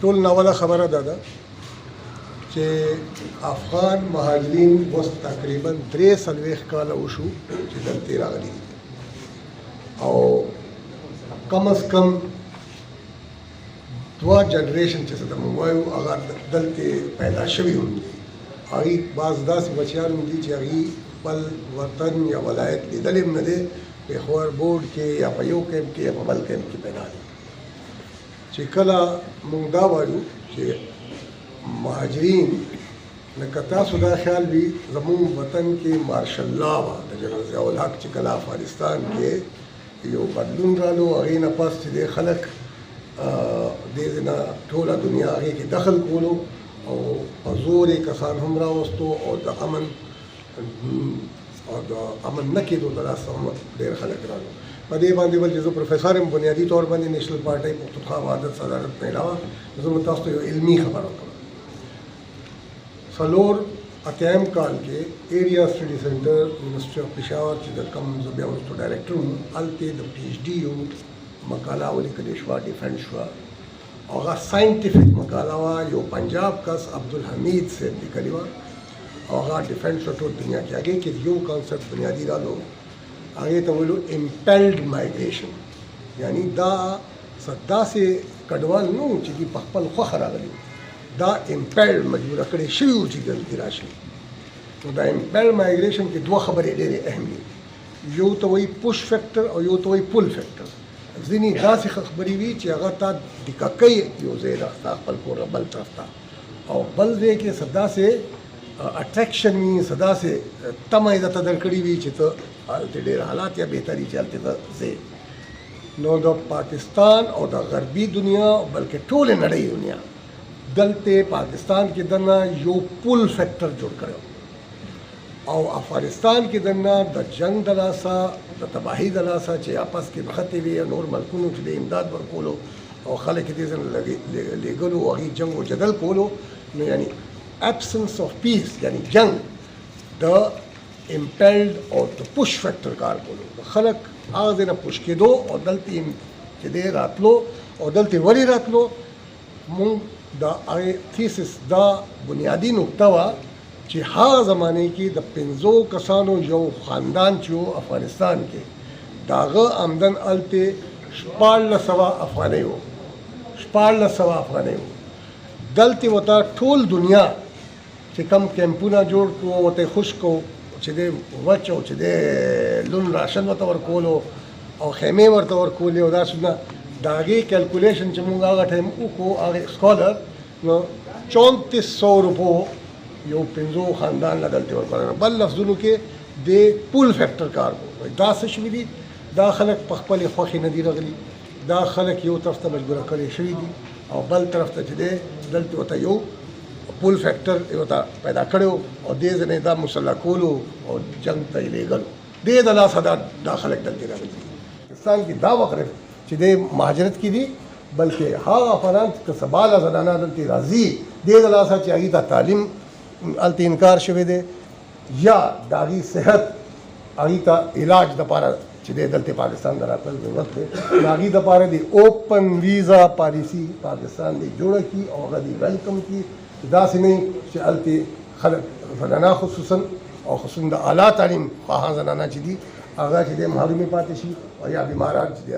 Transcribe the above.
ټول ناوله خبره ده چې افغان مهاجرین اوس تقریبا 43 کاله وشو چې دلته راغلي او کم از کم 2 جنریشن چې څه ته موږ وایو هغه دلته پیدا شوي هم دي. هغوی بعض داسې بچیان هم دي چې هغوی خپل وطن یا ولایت لیدلی هم نه دی، پېښور بورډ کې یا په یو کیمپ کې یا په بل کیمپ کې پیدا دي. چې کله موږ دا وایو چې مهاجرین لکه تاسو دا خیال وي زموږ وطن کې مارشل لا وه د جنرال ضیاء الحق چې کله افغانستان کې یو بدلون رالو هغې نه پس چې دی خلک دې نه ټوله دنیا هغې کې دخل کولو او په زور یې کسان هم راوستو او د امن نه کېدو د لاسه هم ډېر خلک رالو. په دې باندې بل چې زه پروفیسر یم بنیادي طور باندې نیشنل پارټۍ پښتونخوا وحدت صدارت نه علاوه زه به تاسو ته یو علمي خبره وکړم. 84 کال کې ایریا سټډي سنټر یونیورسټي اف پېښور چې د کوم زه بیا وروسته ډایرکټر وم هلته د پي ایچ ډي یو مقاله ولیکلې شوه، ډیفنډ شوه او هغه ساینټیفیک مقاله وه. یو پنجاب کس عبدالحمید صاحب لیکلې وه او هغه ډیفنډ شوه ټول دنیا کې. هغې کې یو کانسپټ بنیادي رالو، هغې ته ویلو امپیلډ مایګریشن، یعنی دا داسې کډوال نه وو چې دوی په خپل خوښه راغلي، دا امپیلډ مجبوره کړی شوي وو چې دلته راشي. نو دا امپیلډ مایګریشن کې 2 خبرې ډېرې اهم دي، یو ته وایي پوش فیکټر او یو ته وایي پول فیکټر. ځینې داسې خبرې وي چې هغه تا دقه کوي یو ځای نه ستا خپل کور بل طرف ته، او بل ځای کې څه داسې اټریکشن وي، څه داسې تمه یې درته درکړې وي چې ته هلته ډېر حالات یا بهتري چې هلته ته ځې. نو د پاکستان او د غربي دنیا بلکې ټولې نړۍ دنیا دلته پاکستان کې دننه یو پول فیکټر جوړ کړی او افغانستان کې دننه د جنگ د لاسه د تباهۍ د لاسه چې آپس کې نښتې وي نور ملکونو چې د امداد ورکولو او خلک یې دې ځای نه لېږلو او هغې جنګ و جدل کولو، نو یعنی absence of peace یعنی جنگ د امپیلډ او د پوش فیکټر کار کولو. خلک هغه ځای نه پوش کېدو او دلته چې دی راتلو او دلته ولې راتلو. مونږ د هغې تھیسس دا بنیادي نقطه وه چې هغه زمانې کې د 5 کسانو یو خاندان چې و افغانستان کې د هغه آمدن هلته 1400 افغانۍ و، 1400 افغانۍ و. دلته ورته ټول دنیا چې کم کیمپونه جوړ کړو ورته خوش کړو چې دی وچ او چې دی لون راشن ورته ورکولو او خیمې ورته ورکولې او داسې نه د هغې کیلکولیشن چې مونږ هغه ټایم وکړو هغې سکالر نو 3400 روپو یو 5 خاندان له دلته ورکړل. بل لفظونو کې د پول فیکټر کار کوو. دا څه شوي دي؟ دا خلک په خپلې خوښې نه دي راغلي، دا خلک یو طرف ته مجبوره کړی شوي دي او بل طرف ته چې دی دلته ورته یو پول فیکټر ورته پیدا کړی او دې ځای نه دا مسلح کولو او جنګ ته یې لېږلو. دې د لاسه دا خلک دلته راغلي. پاکستان کې دا وخت چې دی مهاجرت کې دي، بلکې هغه افغانان چې سباله زنانه دلته راځي دې د لاسه چې هغوی ته تعلیم هلته انکار شوی دی یا د هغوی صحت هغوی ته علاج دپاره چې دی دلته پاکستان ته راتلل ضرورت دی. د هغوی دپاره د اوپن ویزا پالیسي پاکستان دی جوړه کړي او هغه دی ویلکم کړي. داسې نه چې هلته خلک زنانه خصوصا او خصوصا د اعلی تعلیم خواهان زنانه چې دي هغه چې دی محرومې پاتې شي او یا بیماران چې دی